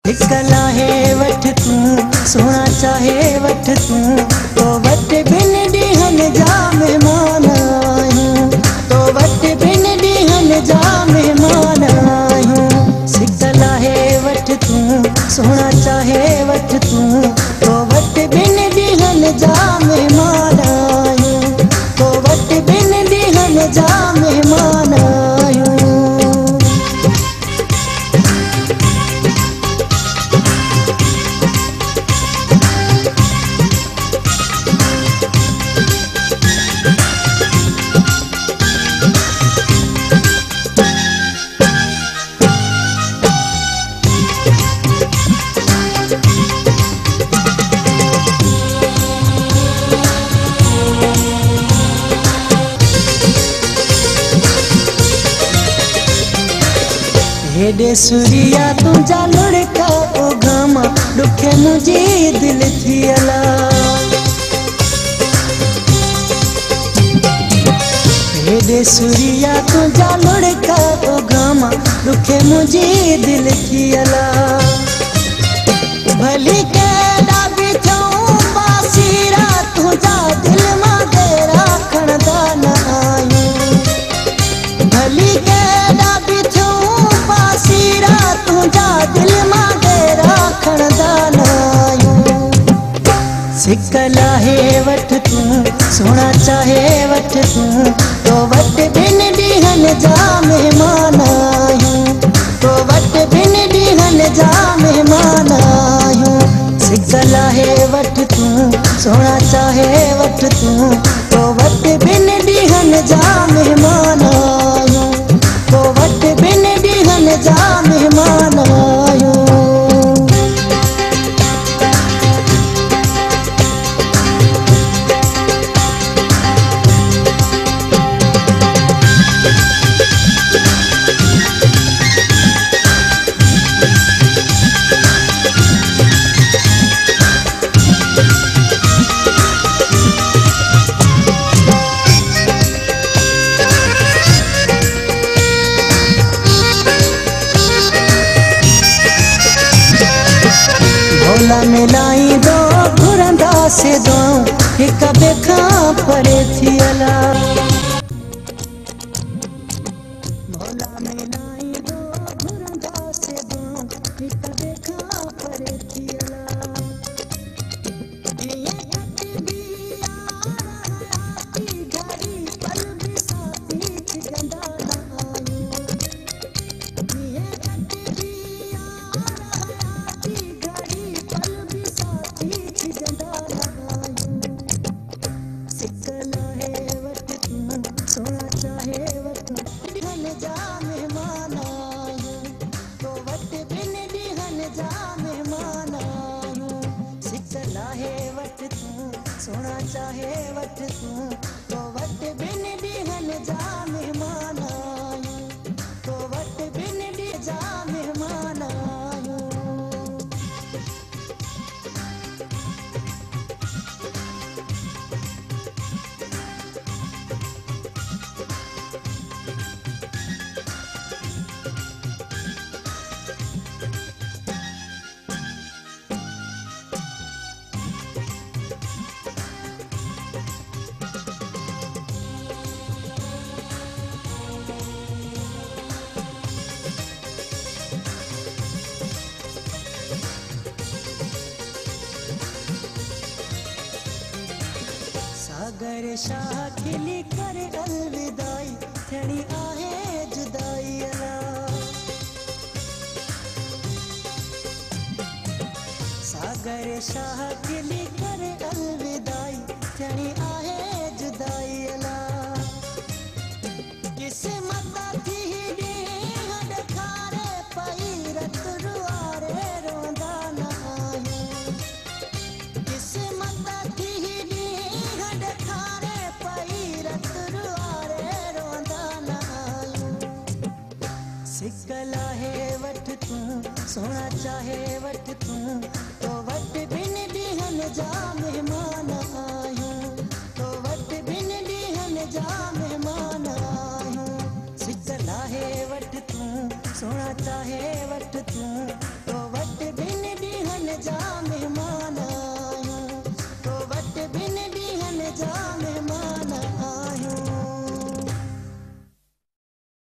कला है वठ तू सोना चाहे वठ तू तो वट बिन डीहन जा मेहमान आयूं तो वट बिन डीहन जा मेहमान आयूं कला है वठ तू सोना चाहे वठ तू तो वट बिन डीहन जा मेहमान आयूं तो वट बिन डीहन जा मेहमान आयूं। हेडे सूरिया तुझा लुड़का ओ घामा दुखे मुझे दिल थी अला हेडे सूरिया तुझा लुड़का ओ घामा दुखे मुझे दिल थी अला भली के डाबी थऊं बासीरा तुझा दिल मां तेरा खणदा न आयूं भली के डाबी सीरा तुझा दिल मां तेरा खणदा नायूं सिकला है वठ तू सोना चाहे वठ तू तो वट बिन डीहन जा मेहमान आयूं तो वट बिन डीहन जा मेहमान आयूं सिकला है वठ तू सोना चाहे वठ तू तो वट बिन डीहन जा मेहमान आयूं तो वट बिन डीहन जा मेहमान आयूं। भोला मिलाई दो घुरंदा से दो हिक बेखा परे थी अला भोला मिलाई दो घुरंदा से दो हिक बेखा परे थी अला ये कटबी आती घड़ी पल भी साथी थी गंदा ना आयूं ये कटबी आती घड़ी पल भी साथी थी गंदा ना आयूं सिकला है वट तू सोना चाहे वट डीहन जा मेहमान आयूं तो वट बिन डीहन जा मेहमान आयूं सिकला है वट तू सोना चाहे वट तू तो वट बिन डीहन जा मेहमान आयूं तो वट बिन डी जा मेहमान आयूं। सागर शाह खिली कर अलविदाई थड़ी आहे जुदाई अला सागर शाह खिली कर अलविदाई थड़ी आहे जुदाई अला किस्मत थी डीहन खारे पई रत रुआरे रोंदा न आयूं किस्मत थी डीहन खारे पई रत रुआरे रोंदा न आयूं सिकला है वठ तू सोना चाहे वठ तू तो वट बिन डीहन जा मेहमान आयूं तो वट बिन डीहन जा मेहमान आयूं सिकला है वठ तू सोना चाहे वठ तू